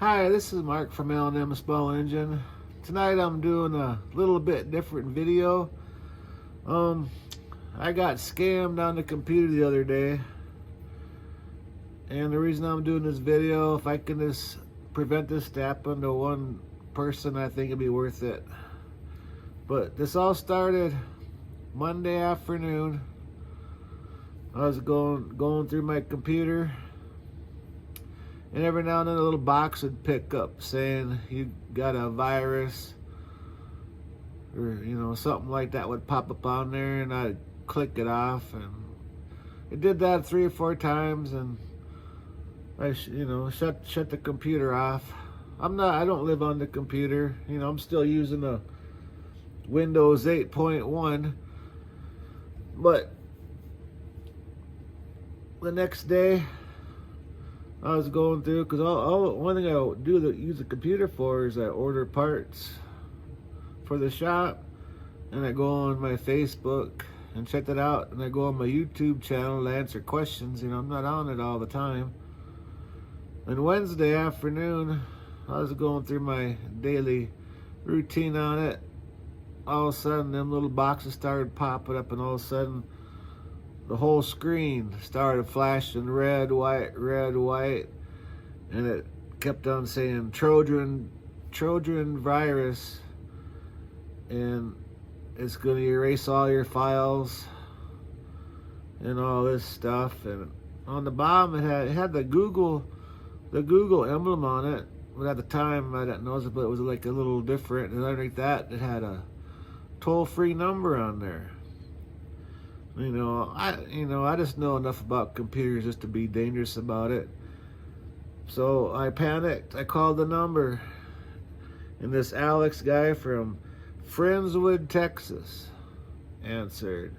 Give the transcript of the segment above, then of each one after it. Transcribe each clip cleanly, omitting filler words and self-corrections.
Hi, this is Mark from L&M Small Engine. Tonight I'm doing a little bit different video. I got scammed on the computer the other day, and the reason I'm doing this video, if I can just prevent this to happen to one person, I think it'd be worth it. But this all started Monday afternoon. I was going through my computer, and every now and then a little box would pick up saying you got a virus, or something like that would pop up on there, and I'd click it off, and it did that 3 or 4 times, and I shut the computer off. I don't live on the computer. I'm still using a Windows 8.1, but the next day I was going through, because one thing I do that use the computer for is I order parts for the shop, and I go on my Facebook and check that out, and I go on my YouTube channel to answer questions. I'm not on it all the time. And Wednesday afternoon, I was going through my daily routine on it. All of a sudden, them little boxes started popping up, and all of a sudden, the whole screen started flashing red, white, and it kept on saying Trojan virus, and it's going to erase all your files and all this stuff. And on the bottom, it had the Google emblem on it, but at the time I didn't notice it, but it was like a little different. And underneath that, it had a toll-free number on there. I just know enough about computers just to be dangerous about it. So I panicked. I called the number, and this Alex guy from Friendswood, Texas answered.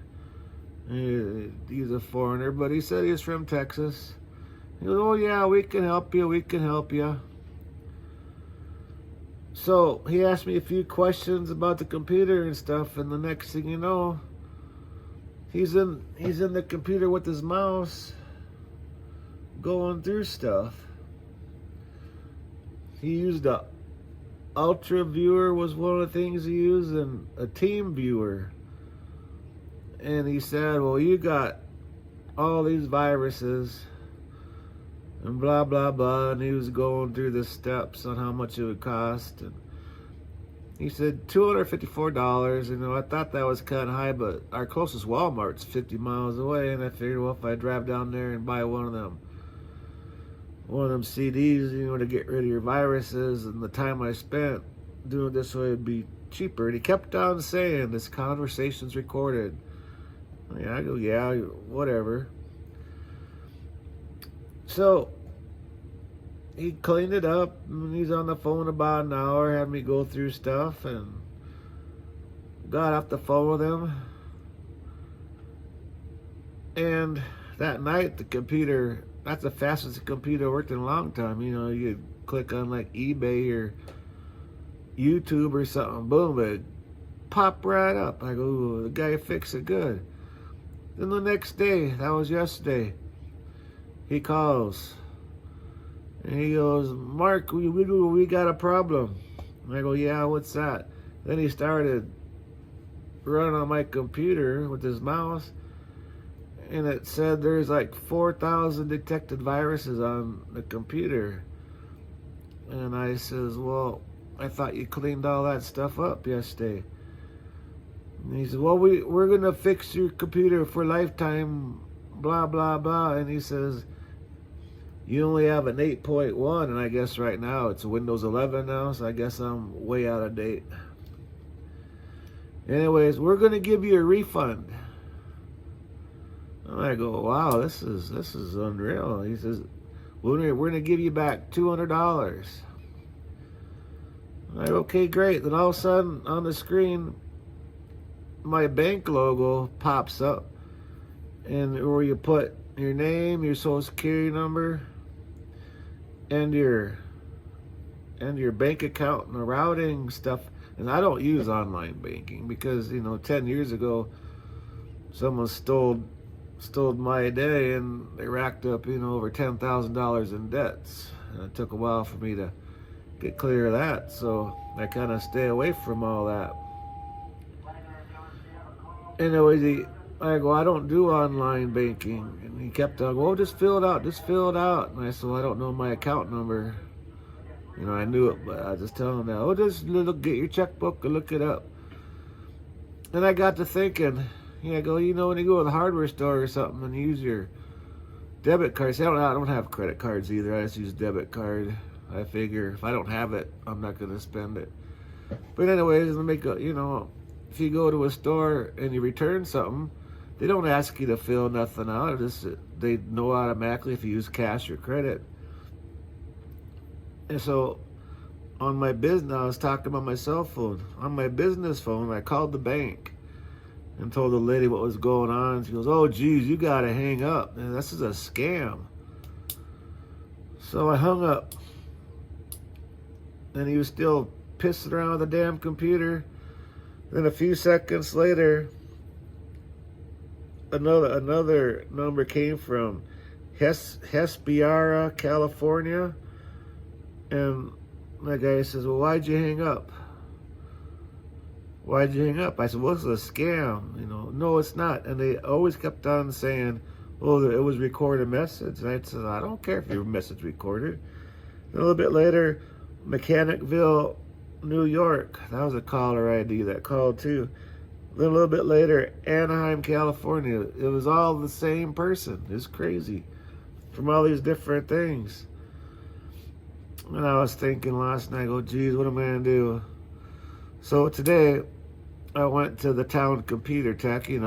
He's a foreigner, but he said he's from Texas. He goes, "Oh yeah, we can help you. So he asked me a few questions about the computer and stuff, and the next thing you know, he's in the computer with his mouse going through stuff. He used a Ultra Viewer was one of the things he used, and a Team Viewer. And he said, well, you got all these viruses and blah blah blah, and he was going through the steps on how much it would cost, and he said $254. I thought that was kind of high, but our closest Walmart's 50 miles away, and I figured, well, if I drive down there and buy one of them CDs, to get rid of your viruses, and the time I spent doing this way would be cheaper. And he kept on saying, this conversation's recorded. I go, yeah, whatever. So he cleaned it up, and he's on the phone about an hour, had me go through stuff, and got off the phone with him. And that night, the computer, that's the fastest the computer worked in a long time. You click on like eBay or YouTube or something, boom, it popped right up. I go, ooh, the guy fixed it good. Then the next day, that was yesterday, he calls, and he goes, Mark, we got a problem. And I go, yeah, what's that? Then he started running on my computer with his mouse, and it said there's like 4,000 detected viruses on the computer. And I says, well, I thought you cleaned all that stuff up yesterday. And he said, well, we're going to fix your computer for lifetime, blah, blah, blah. And he says, you only have an 8.1, and I guess right now it's Windows 11 now, so I guess I'm way out of date. Anyways, we're going to give you a refund. And I go, wow, this is unreal. He says, we're going to give you back $200. I'm like, okay, great. Then all of a sudden on the screen, my bank logo pops up, and where you put your name, your social security number, and your bank account and the routing stuff. And I don't use online banking because 10 years ago someone stole my day, and they racked up over $10,000 in debts, and it took a while for me to get clear of that. So I kind of stay away from all that. Anyways, I go, I don't do online banking. And he kept on, well, just fill it out, just fill it out. And I said, well, I don't know my account number. I knew it, but I was just telling him that, oh, just look, get your checkbook and look it up. And I got to thinking, I go, when you go to the hardware store or something and use your debit card. See, I don't have credit cards either. I just use debit card. I figure if I don't have it, I'm not going to spend it. But anyways, if you go to a store and you return something, they don't ask you to fill nothing out. They know automatically if you use cash or credit. And so on my business, I was talking about my cell phone. On my business phone, I called the bank and told the lady what was going on. She goes, oh, geez, you got to hang up. Man, this is a scam. So I hung up. And he was still pissing around with the damn computer. Then a few seconds later, another number came from Hesperia, California. And my guy says, well, why'd you hang up? Why'd you hang up? I said, well, this is a scam. No, it's not. And they always kept on saying, well, it was recorded message. And I said, I don't care if your message recorded. And a little bit later, Mechanicville, New York. That was a caller ID that called too. Then a little bit later, Anaheim, California. It was all the same person. It's crazy. From all these different things. And I was thinking last night, oh, geez, what am I going to do? So today, I went to the town computer tech, 18,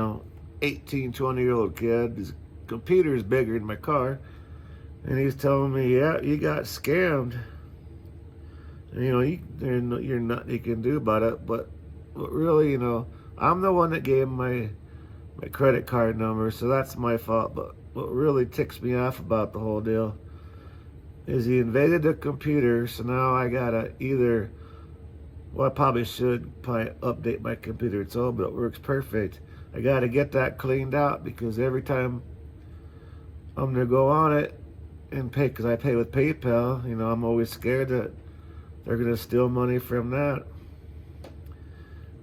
20-year-old kid. His computer's bigger than my car. And he's telling me, yeah, you got scammed. And, you're nothing you can do about it. But really, I'm the one that gave him my credit card number, so that's my fault. But what really ticks me off about the whole deal is he invaded the computer, so now I gotta I probably should update my computer. It's old, but it works perfect. I gotta get that cleaned out because every time I'm gonna go on it and pay, because I pay with PayPal, I'm always scared that they're gonna steal money from that.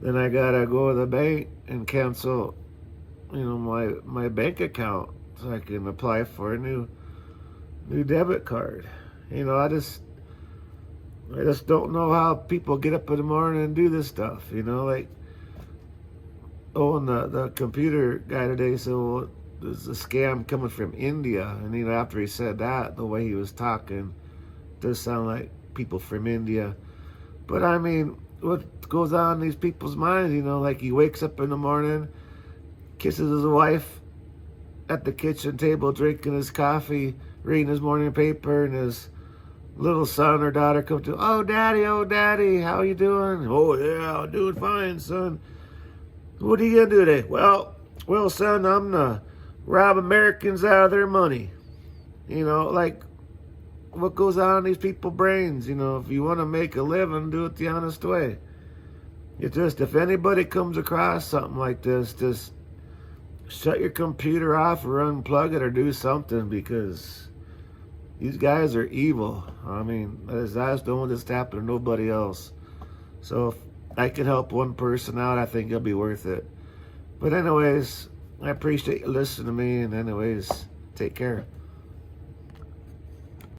Then I gotta go to the bank and cancel, my bank account so I can apply for a new debit card. I just don't know how people get up in the morning and do this stuff. And the computer guy today said, well, there's a scam coming from India. And after he said that, the way he was talking does sound like people from India. But what goes on in these people's minds? Like he wakes up in the morning, kisses his wife at the kitchen table, drinking his coffee, reading his morning paper, and his little son or daughter come to, oh, daddy, how you doing? Oh, yeah, I'm doing fine, son. What are you going to do today? Well, son, I'm going to rob Americans out of their money. Like, what goes on in these people's brains? If you want to make a living, do it the honest way. If anybody comes across something like this, just shut your computer off or unplug it or do something, because these guys are evil. I just don't want this to happen to nobody else. So if I can help one person out, I think it'll be worth it. But anyways, I appreciate you listening to me. And anyways, take care.